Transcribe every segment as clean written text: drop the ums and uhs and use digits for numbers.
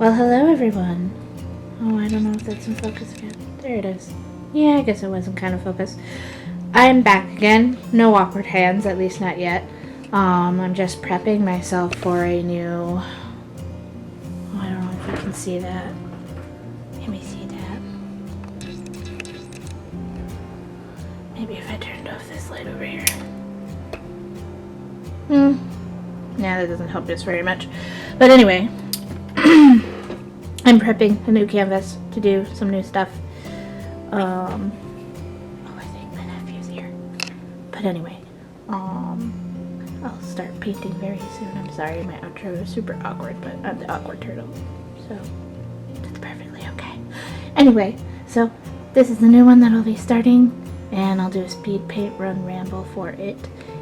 Well, hello everyone. Oh, I don't know if that's in focus again. There it is. Yeah, I guess it was in kind of focus. I'm back again. No awkward hands, at least not yet. I'm just prepping myself for a new... Oh, I don't know if you can see that. Let me see that. Maybe if I turned off this light over here. Yeah, that doesn't help us very much. But anyway, I'm prepping a new canvas to do some new stuff. I think my nephew's here. But anyway, I'll start painting very soon. I'm sorry, my outro is super awkward, but I'm the awkward turtle, so that's perfectly okay. Anyway, so this is the new one that I'll be starting, and I'll do a speed paint run ramble for it,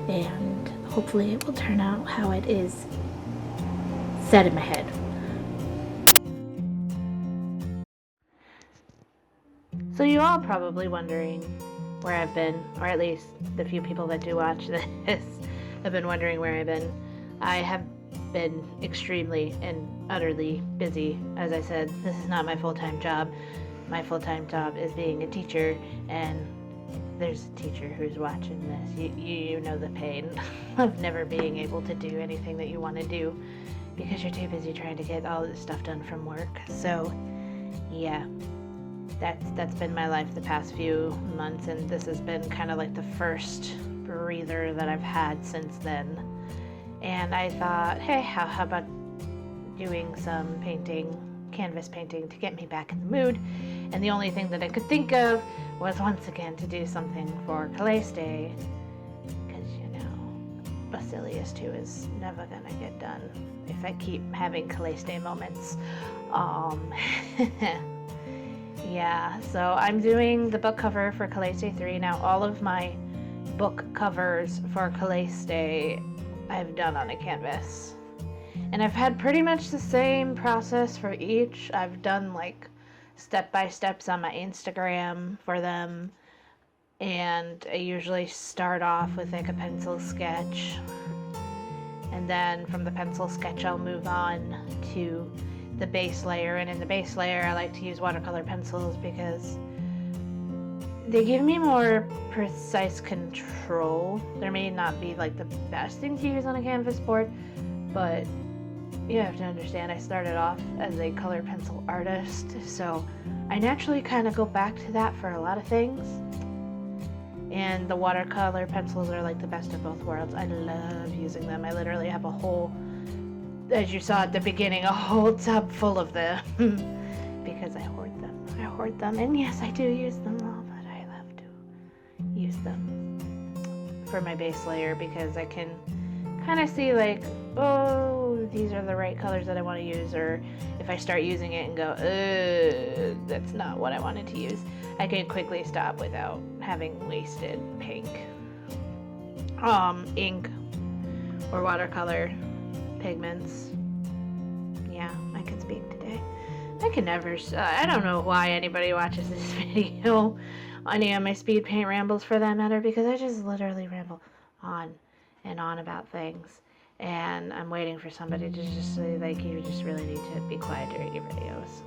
and hopefully it will turn out how it is set in my head. So you're all probably wondering where I've been, or at least the few people that do watch this have been wondering where I've been. I have been extremely and utterly busy. As I said, this is not my full-time job. My full-time job is being a teacher, and there's a teacher who's watching this. You know the pain of never being able to do anything that you want to do because you're too busy trying to get all this stuff done from work. So, yeah. That's been my life the past few months, and this has been kind of like the first breather that I've had since then. And I thought, hey, how about doing some painting, canvas painting, to get me back in the mood? And the only thing that I could think of was once again to do something for Caelestae, because, you know, Basilius 2 is never gonna get done if I keep having Caelestae moments. Yeah, so I'm doing the book cover for Caelestae 3. Now, all of my book covers for Caelestae I've done on a canvas. And I've had pretty much the same process for each. I've done like step-by-steps on my Instagram for them. And I usually start off with like a pencil sketch. And then from the pencil sketch I'll move on to the base layer, and in the base layer I like to use watercolor pencils because they give me more precise control. There may not be like the best thing to use on a canvas board, but you have to understand I started off as a color pencil artist, so I naturally kind of go back to that for a lot of things. And the watercolor pencils are like the best of both worlds. I love using them. I literally have a whole, as you saw at the beginning, a whole tub full of them because I hoard them. And yes, I do use them all, but I love to use them for my base layer because I can kind of see like, oh, these are the right colors that I want to use, or if I start using it and go, that's not what I wanted to use, I can quickly stop without having wasted paint, ink, or watercolor pigments. Yeah, I can speak today. I can never, I don't know why anybody watches this video, any of my speed paint rambles for that matter, because I just literally ramble on and on about things, and I'm waiting for somebody to just say like, you just really need to be quiet during your videos.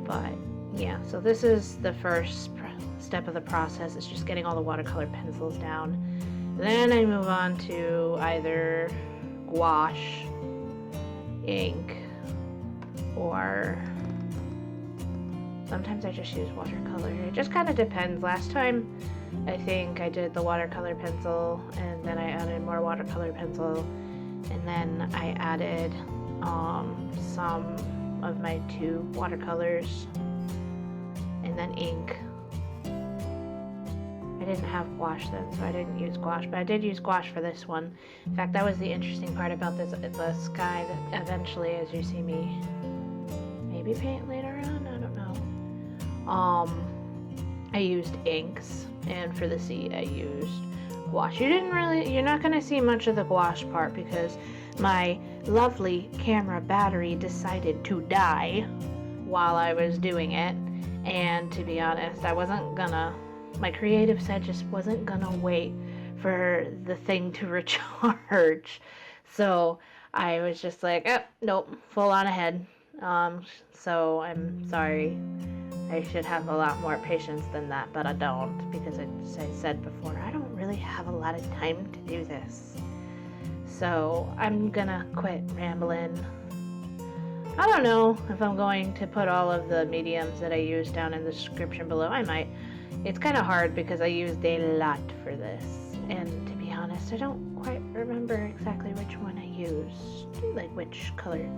But yeah, so this is the first step of the process. It's just getting all the watercolor pencils down. Then I move on to either gouache, ink, or sometimes I just use watercolor. It just kind of depends. Last time I think I did the watercolor pencil, and then I added more watercolor pencil, and then I added some of my 2 watercolors, and then ink. I didn't have gouache then, so I didn't use gouache, but I did use gouache for this one. In fact, that was the interesting part about this, the sky, that eventually, as you see me maybe paint later on, I don't know. I used inks, and for the sea I used gouache. You're not going to see much of the gouache part because my lovely camera battery decided to die while I was doing it, and to be honest, my creative side just wasn't gonna wait for the thing to recharge. So I was just like, nope, full on ahead. So I'm sorry. I should have a lot more patience than that, but I don't, because as I said before, I don't really have a lot of time to do this. So I'm gonna quit rambling. I don't know if I'm going to put all of the mediums that I use down in the description below. I might. It's kind of hard because I used a lot for this, and to be honest, I don't quite remember exactly which one I used, like which color,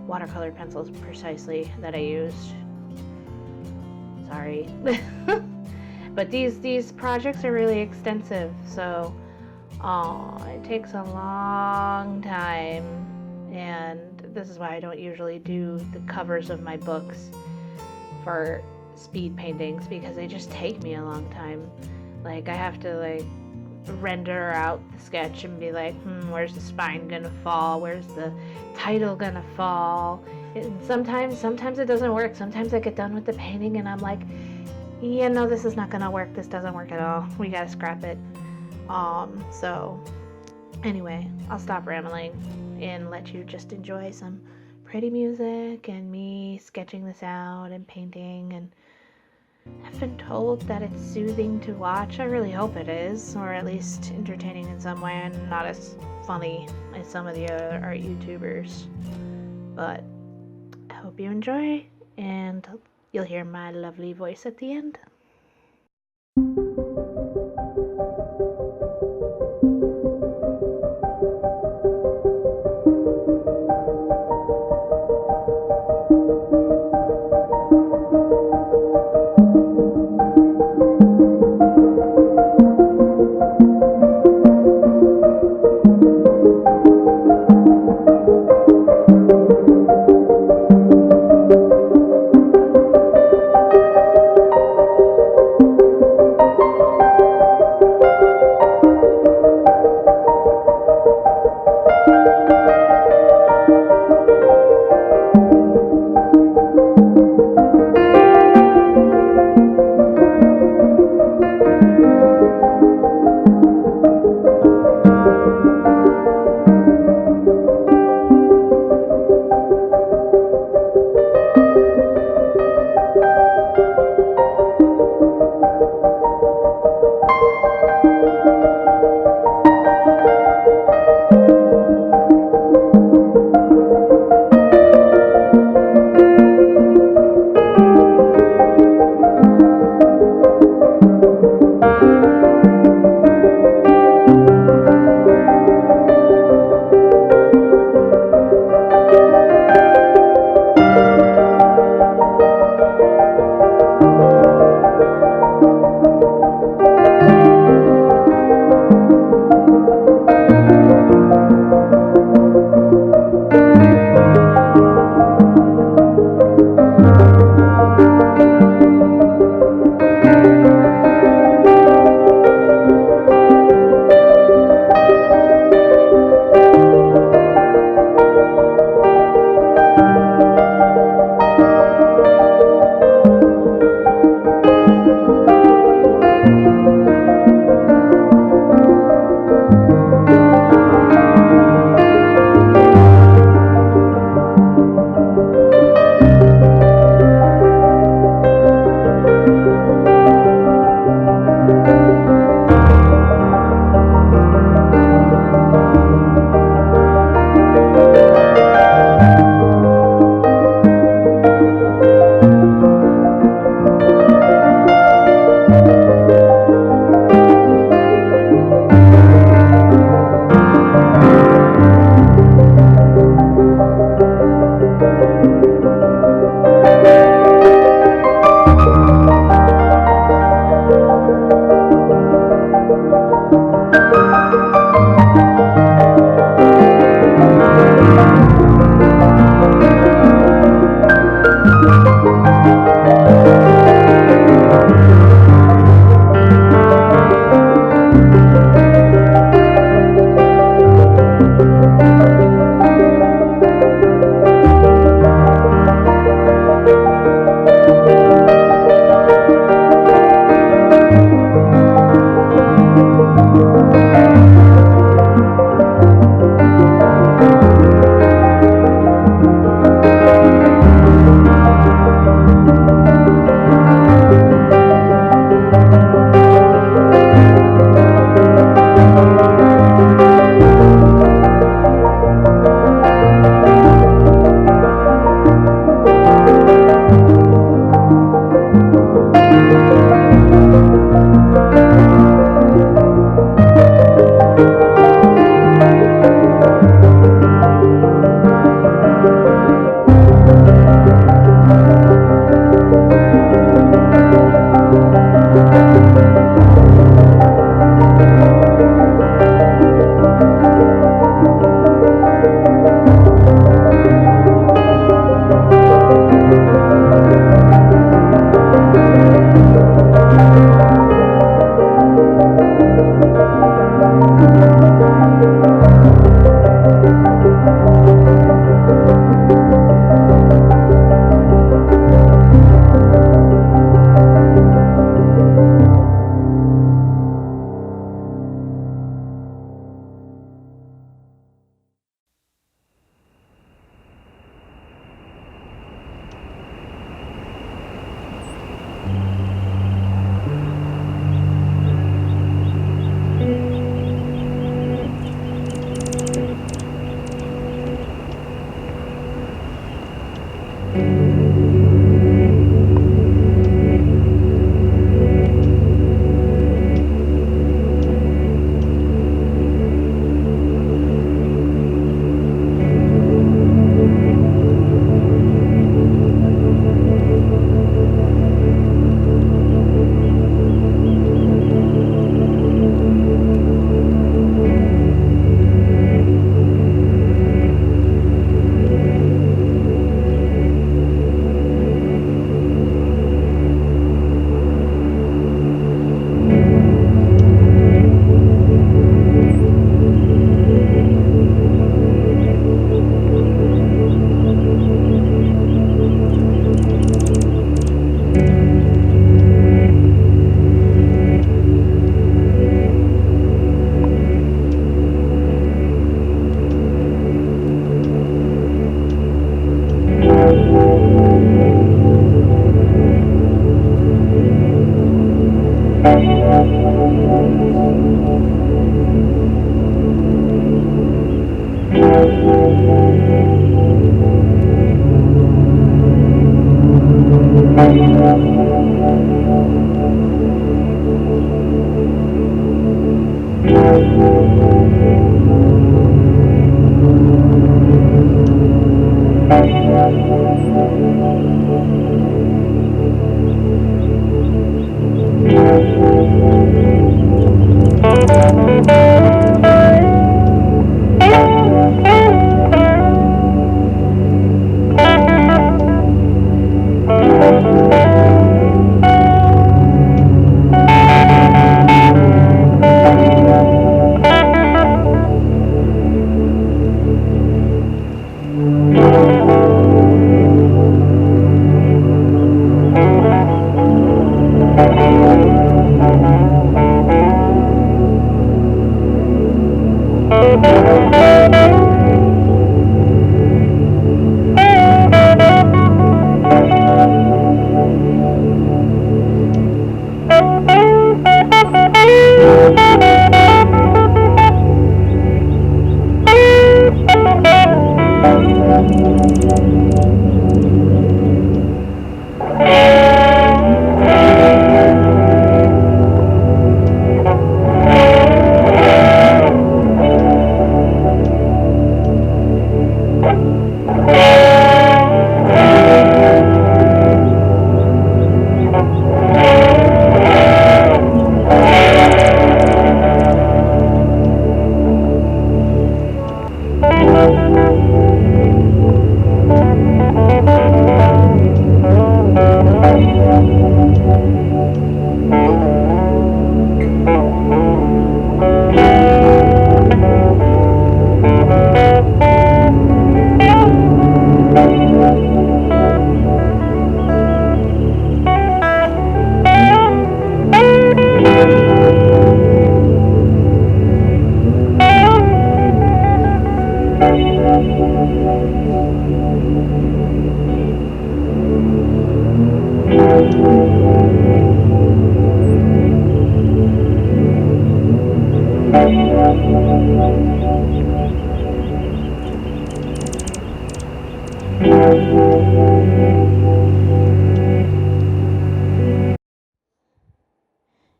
watercolor pencils precisely that I used. Sorry. But these projects are really extensive, so it takes a long time, and this is why I don't usually do the covers of my books for speed paintings, because they just take me a long time. Like, I have to like render out the sketch and be like, where's the spine gonna fall, where's the title gonna fall. And sometimes it doesn't work. Sometimes I get done with the painting and I'm like, yeah, no, this is not gonna work, this doesn't work at all, we gotta scrap it. So anyway, I'll stop rambling and let you just enjoy some pretty music and me sketching this out and painting. And I've been told that it's soothing to watch. I really hope it is, or at least entertaining in some way and not as funny as some of the other art YouTubers. But I hope you enjoy, and you'll hear my lovely voice at the end.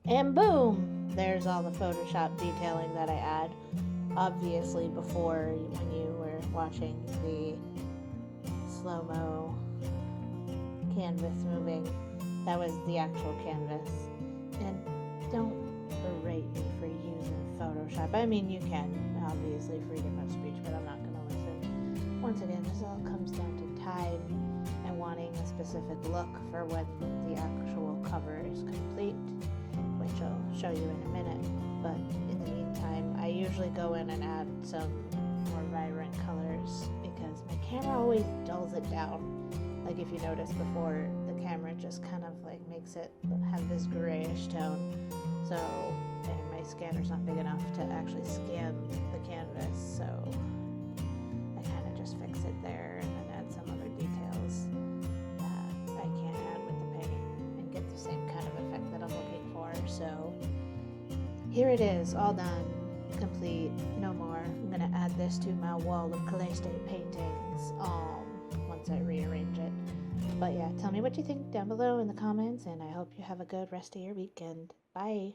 And boom! There's all the Photoshop detailing that I add. Obviously, before, when you were watching the slow-mo canvas moving, that was the actual canvas. And don't berate me for using Photoshop. I mean, you can, obviously, freedom of speech, but I'm not going to listen. Once again, this all comes down to time and wanting a specific look for when the actual cover is complete, which I'll show you in a minute. But in the meantime, I usually go in and add some more vibrant colors because my camera always dulls it down. Like if you noticed before, the camera just kind of like makes it have this grayish tone. So, and my scanner's not big enough to actually scan the canvas, so I kind of just fix it there and then add some other details that I can't add with the paint and get the same kind of effect that I'm looking for. So here it is, all done, complete, no more. I'm gonna add this to my wall of Caelestae paintings once I rearrange it. But yeah, tell me what you think down below in the comments, and I hope you have a good rest of your weekend. Bye.